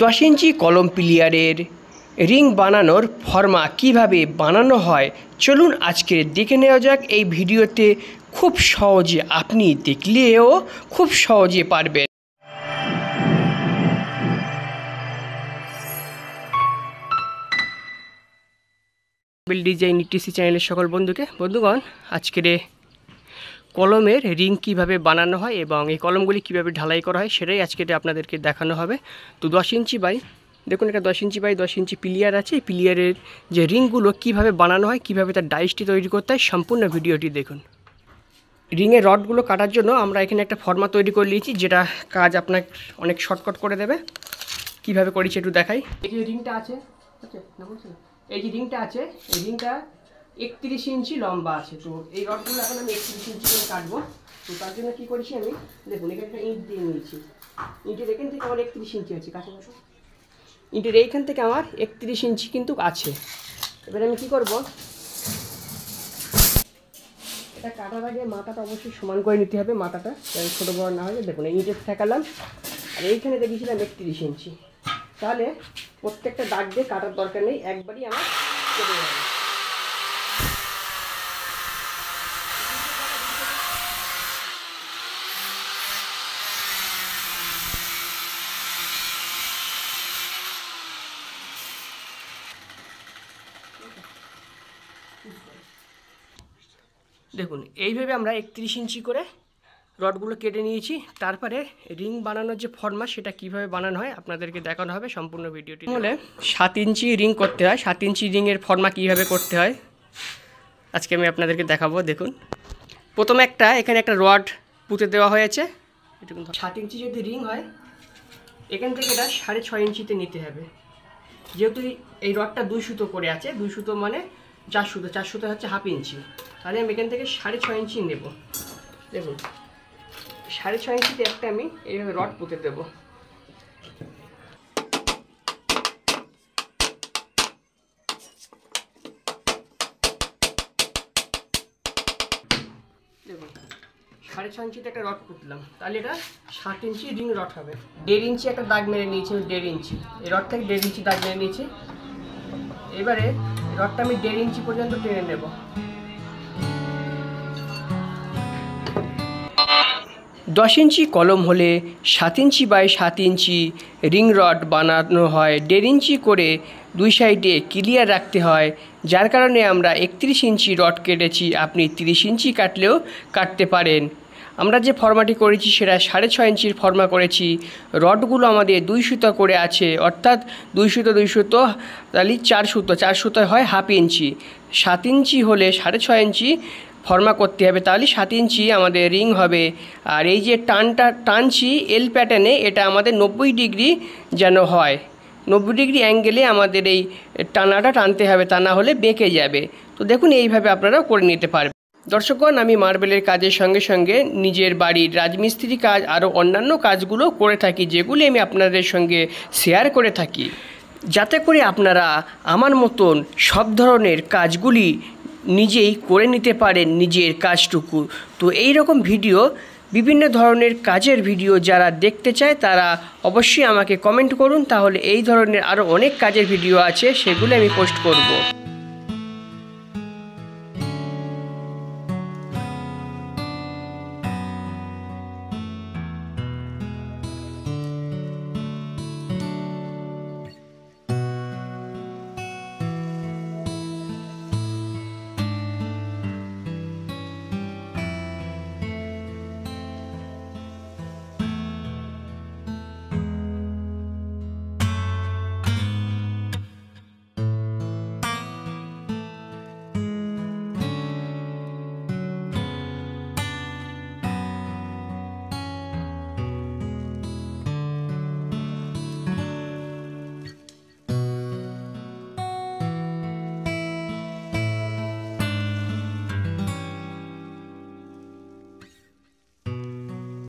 10 ইঞ্চি কলম প্লেয়ারের রিং বানানোর ফর্মা কিভাবে বানানো হয় চলুন আজকে দেখে নেওয়া যাক। এই ভিডিওতে খুব সহজে আপনি দেখলেও খুব সহজে পারবেন। ডিজাইন ইটিসি চ্যানেলের সকল বন্ধুগণ, আজকের কলমের রিং কিভাবে বানানো হয় এবং এই কলমগুলি কিভাবে ঢালাই করা হয় সেটাই আজকে আপনাদেরকে দেখানো হবে। তো 10 ইঞ্চি বাই দেখুন, এটা 10 ইঞ্চি বাই 10 ইঞ্চি প্লেয়ার আছে। এই প্লেয়ারের যে রিংগুলো কিভাবে বানানো হয়, কিভাবে তার ডাইসটি তৈরি করতে হয়, সম্পূর্ণ ভিডিওটি দেখুন। রিংয়ের রডগুলো কাটার জন্য আমরা এখানে একটা ফর্মা তৈরি করে নিয়েছি, যেটা কাজ আপনার অনেক শর্টকাট করে দেবে। কিভাবে করেছি একটু দেখাই। এই যে রিংটা আছে, এই যে রিংটা আছে, এই রিংটা 31 ইঞ্চি লম্বা আছে। তো এই রডগুলো এখন আমি 31 ইঞ্চি করে কাটবো। তো তার জন্য কী করেছি আমি, দেখুন এখানে একটা ইঁট দিয়ে নিয়েছি। ইঁটের এখান থেকে আমার 31 ইঞ্চি আছে, কাছাকাছি ইঁটের এইখান থেকে আমার 31 ইঞ্চি কিন্তু আছে। এবারে আমি কী করবো, এটা কাটার আগে মাথাটা অবশ্যই সমান করে নিতে হবে, মাথাটা ছোটো বড় না হলে। দেখুন এই ইঁটের ঠেকালাম আর এইখানে দেখেছিলাম 31 ইঞ্চি। তাহলে প্রত্যেকটা দাগ দিয়ে কাটার দরকার নেই, একবারই আমার কেটে যাবে। দেখুন এইভাবে আমরা 31 ইঞ্চি করে রডগুলো কেটে নিয়েছি। তারপরে রিং বানানোর যে ফর্মা সেটা কিভাবে বানানো হয় আপনাদেরকে দেখানো হবে সম্পূর্ণ ভিডিওটি। বলে 7 ইঞ্চি রিং করতে হয়, 7 ইঞ্চি রিংয়ের ফর্মা কিভাবে করতে হয় আজকে আমি আপনাদেরকে দেখাবো। দেখুন প্রথমে এখানে একটা রড পুঁতে দেওয়া হয়েছে। 7 ইঞ্চি যদি রিং হয় এখান থেকে এটা 6.5 ইঞ্চিতে নিতে হবে। যেহেতু এই রডটা 2 সুতো করে আছে, 2 সুতো মানে 4 সুতো, 4 সুতো হচ্ছে হাফ ইঞ্চি। তাহলে আমি এখান থেকে 6.5 ইঞ্চি নেব। দেখুন 6.5 ইঞ্চিতে একটা আমি এইভাবে রড পুঁতে দেব। দেখুন 6.5 ইঞ্চিতে একটা রড পুঁতলাম, তাহলে এটা 7 ইঞ্চি রিং রড হবে। 1.5 ইঞ্চি একটা দাগ মেরে নিয়েছি, 1.5 ইঞ্চি এই রড থেকে 1.5 ইঞ্চি দাগ মেরে নিয়েছি। এবারে রডটা আমি 1.5 ইঞ্চি পর্যন্ত টেনে নেব। 10 ইঞ্চি কলম হলে 7 inch by 7 inch ring rod বানানো হয়। 1.5 ইঞ্চি করে দুই সাইডে ক্লিয়ার রাখতে হয়, যার কারণে আমরা 31 ইঞ্চি রড কেটেছি। আপনি 30 ইঞ্চি কাটলেও কাটতে পারেন। আমরা যে ফর্মাটি করেছি সেটা 6.5 ইঞ্চির ফর্মা করেছি। রডগুলো আমাদের 2 সুতো করে আছে, অর্থাৎ 2 সুতো 2 সুতো, তাহলে 4 সুতো, 4 সুতো হয় হাফ ইঞ্চি। 7 ইঞ্চি হলে 6.5 ইঞ্চি ফর্মা করতে হবে, তাহলে 7 ইঞ্চি আমাদের রিং হবে। আর এই যে টানছি এল প্যাটার্নে, এটা আমাদের 90 ডিগ্রি যেন হয়, 90 ডিগ্রি অ্যাঙ্গেলে আমাদের এই টানাটা টানতে হবে, তা না হলে বেঁকে যাবে। তো দেখুন এইভাবে আপনারা করে নিতে পারবেন। দর্শকগণ, আমি মার্বেলের কাজের সঙ্গে সঙ্গে নিজের বাড়ির রাজমিস্ত্রি কাজ আরও অন্যান্য কাজগুলো করে থাকি, যেগুলি আমি আপনাদের সঙ্গে শেয়ার করে থাকি, যাতে করে আপনারা আমার মতন সব ধরনের কাজগুলি নিজেই করে নিতে পারেন, নিজের কাজটুকু। তো এই রকম ভিডিও, বিভিন্ন ধরনের কাজের ভিডিও যারা দেখতে চায় তারা অবশ্যই আমাকে কমেন্ট করুন, তাহলে এই ধরনের আরও অনেক কাজের ভিডিও আছে, সেগুলো আমি পোস্ট করব।